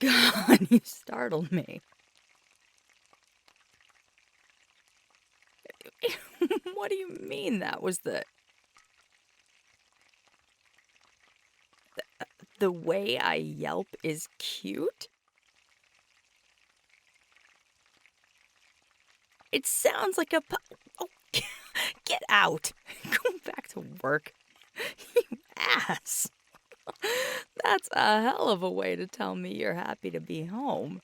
God, you startled me. What do you mean that was the way I yelp is cute? It sounds like a oh, get out. Go back to work. You ass. That's a hell of a way to tell me you're happy to be home.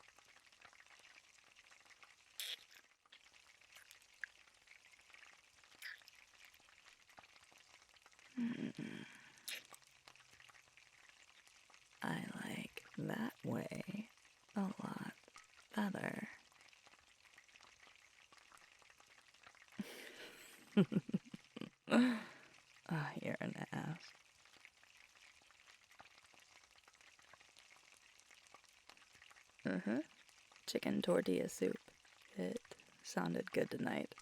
I like that way a lot better. Oh, you're an ass. Chicken tortilla soup. It sounded good tonight.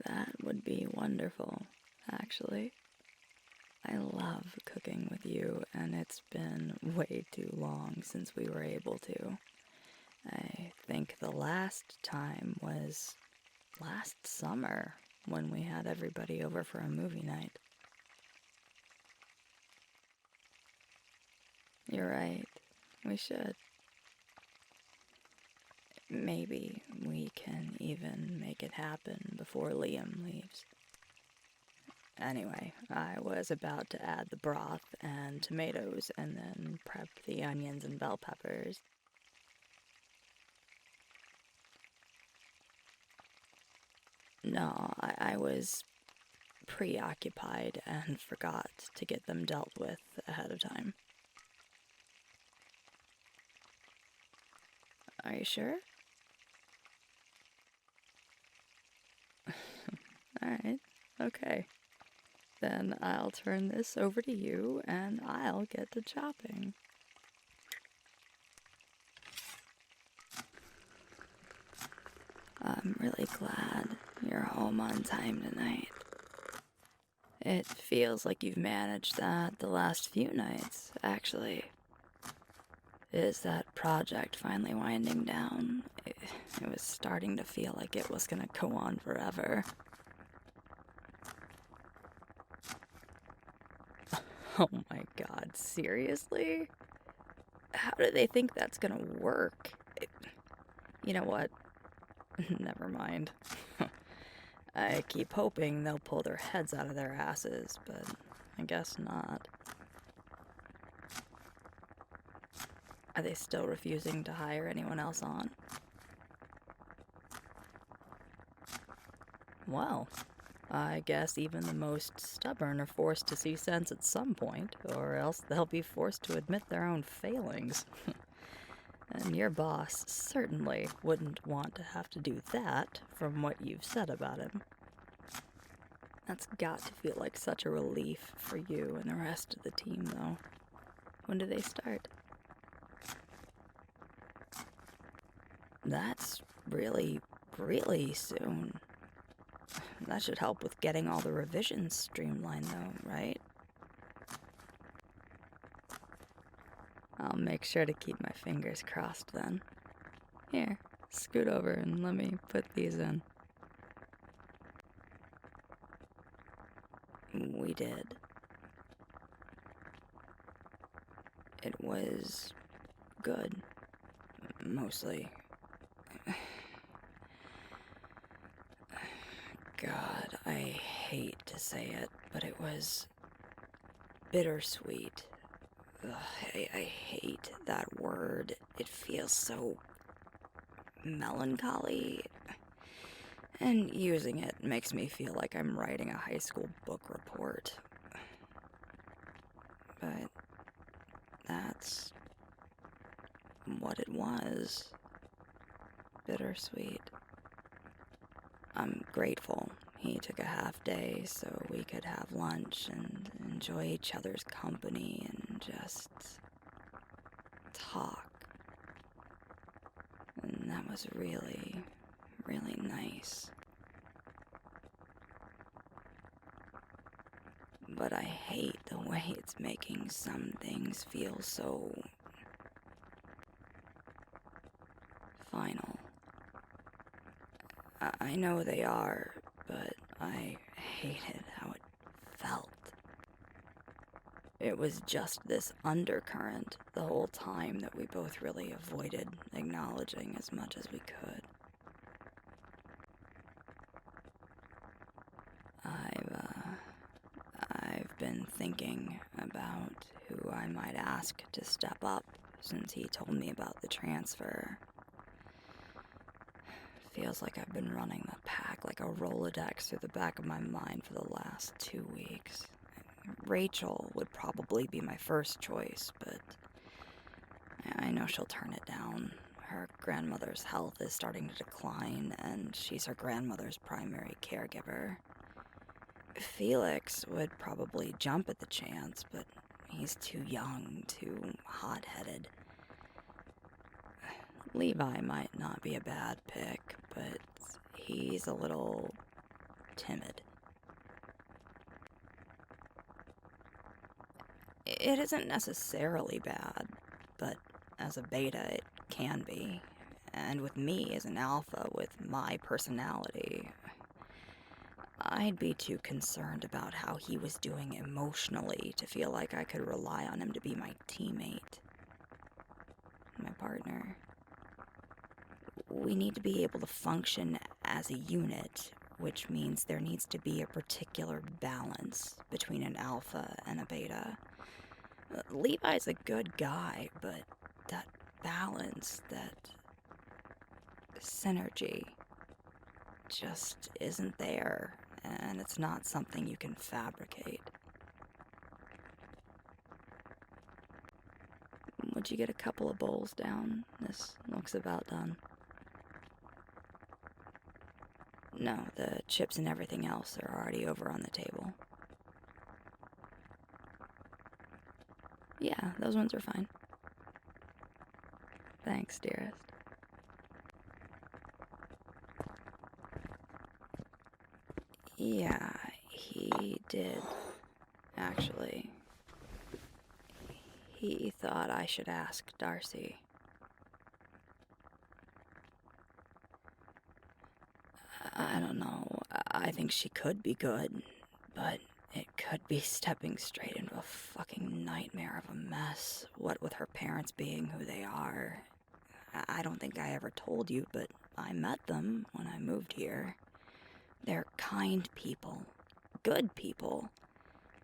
That would be wonderful, actually. I love cooking with you, and it's been way too long since we were able to. I think the last time was last summer when we had everybody over for a movie night. You're right. We should. Maybe we can even make it happen before Liam leaves. Anyway, I was about to add the broth and tomatoes and then prep the onions and bell peppers. No, I was preoccupied and forgot to get them dealt with ahead of time. Are you sure? Alright, okay. Then I'll turn this over to you and I'll get to chopping. I'm really glad you're home on time tonight. It feels like you've managed that the last few nights, actually. Is that project finally winding down? It was starting to feel like it was gonna go on forever. Oh my god, seriously? How do they think that's gonna work? You know what? Never mind. I keep hoping they'll pull their heads out of their asses, but I guess not. Are they still refusing to hire anyone else on? Well, I guess even the most stubborn are forced to see sense at some point, or else they'll be forced to admit their own failings. And your boss certainly wouldn't want to have to do that from what you've said about him. That's got to feel like such a relief for you and the rest of the team, though. When do they start? That's really, really soon. That should help with getting all the revisions streamlined, though, right? I'll make sure to keep my fingers crossed then. Here, scoot over and let me put these in. We did. It was good. Mostly. God, I hate to say it, but it was bittersweet. Ugh, I hate that word. It feels so melancholy. And using it makes me feel like I'm writing a high school book report. But that's what it was. Bittersweet. I'm grateful he took a half day so we could have lunch and enjoy each other's company and just talk. And that was really, really nice. but I hate the way it's making some things feel so final. I know they are, but I hated how it felt. It was just this undercurrent the whole time that we both really avoided acknowledging as much as we could. I've been thinking about who I might ask to step up since he told me about the transfer. Feels like I've been running the pack like a Rolodex through the back of my mind for the last 2 weeks. Rachel would probably be my first choice, but I know she'll turn it down. Her grandmother's health is starting to decline, and she's her grandmother's primary caregiver. Felix would probably jump at the chance, but he's too young, too hot-headed. Levi might not be a bad pick, but he's a little timid. It isn't necessarily bad, but as a beta it can be. And with me as an alpha with my personality, I'd be too concerned about how he was doing emotionally to feel like I could rely on him to be my teammate, my partner. We need to be able to function as a unit, which means there needs to be a particular balance between an alpha and a beta. Levi's a good guy, but that balance, that synergy, just isn't there, and it's not something you can fabricate. Would you get a couple of bowls down? This looks about done. No, the chips and everything else are already over on the table. Yeah, those ones are fine. Thanks, dearest. Yeah, he did, actually. He thought I should ask Darcy. I don't know. I think she could be good, but it could be stepping straight into a fucking nightmare of a mess. What with her parents being who they are. I don't think I ever told you, but I met them when I moved here. They're kind people, good people,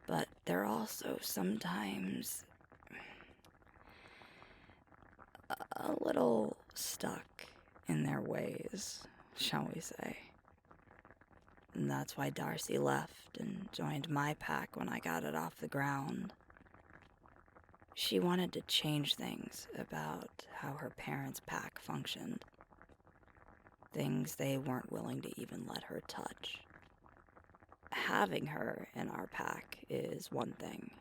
but they're also sometimes a little stuck in their ways, shall we say. And that's why Darcy left and joined my pack when I got it off the ground. She wanted to change things about how her parents' pack functioned. Things they weren't willing to even let her touch. Having her in our pack is one thing.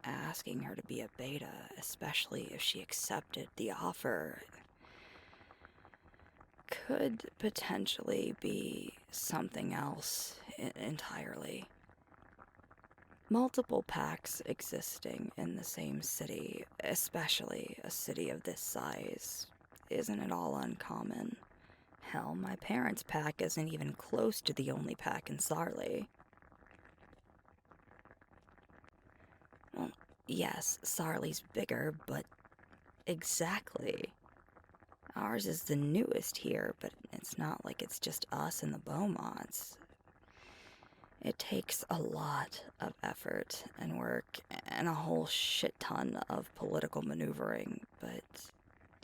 Asking her to be a beta, especially if she accepted the offer, could potentially be something else entirely. Multiple packs existing in the same city, especially a city of this size, isn't at all uncommon. Hell, my parents' pack isn't even close to the only pack in Sarley. Well, yes, Sarley's bigger, but exactly. Ours is the newest here, but it's not like it's just us and the Beaumonts. It takes a lot of effort and work and a whole shit ton of political maneuvering, but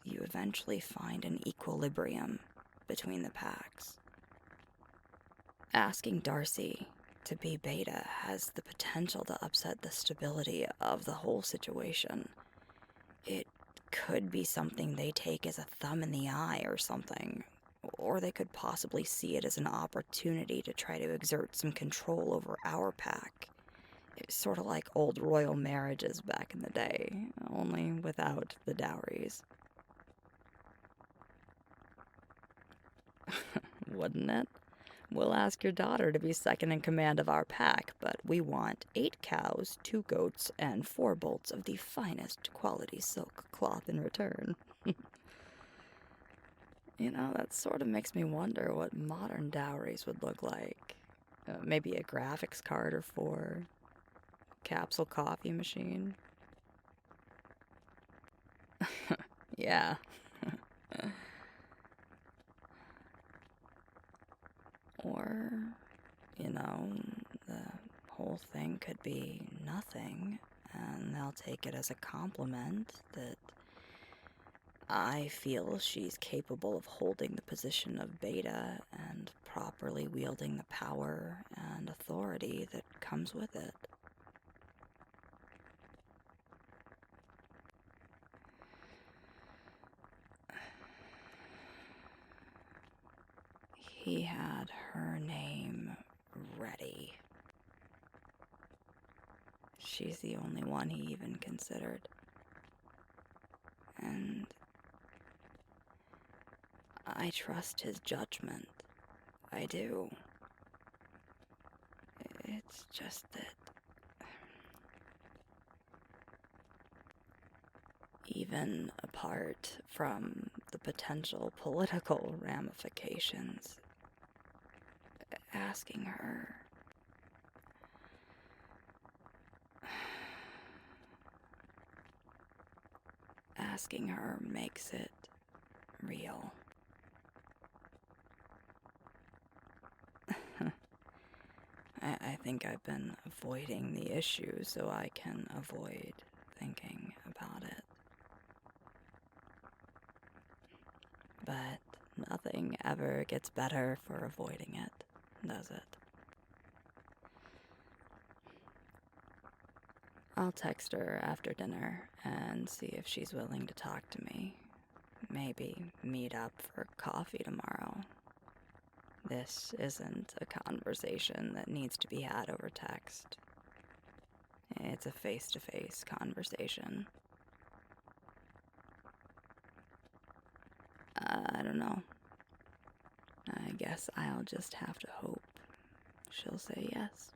you eventually find an equilibrium between the packs. Asking Darcy to be beta has the potential to upset the stability of the whole situation. It could be something they take as a thumb in the eye or something, or they could possibly see it as an opportunity to try to exert some control over our pack. It's sort of like old royal marriages back in the day, only without the dowries. Wouldn't it? We'll ask your daughter to be second in command of our pack, but we want 8 cows, 2 goats, and 4 bolts of the finest quality silk cloth in return. You know, that sort of makes me wonder what modern dowries would look like. Maybe a graphics card or 4. Capsule coffee machine. Yeah. Or, you know, the whole thing could be nothing, and they'll take it as a compliment that I feel she's capable of holding the position of beta and properly wielding the power and authority that comes with it. He had her name ready. She's the only one he even considered. And I trust his judgment. I do. It's just that even apart from the potential political ramifications, asking her makes it real. I think I've been avoiding the issue so I can avoid thinking about it. But nothing ever gets better for avoiding it, does it? I'll text her after dinner and see if she's willing to talk to me. Maybe meet up for coffee tomorrow. This isn't a conversation that needs to be had over text. It's a face-to-face conversation. I don't know. I guess I'll just have to hope she'll say yes.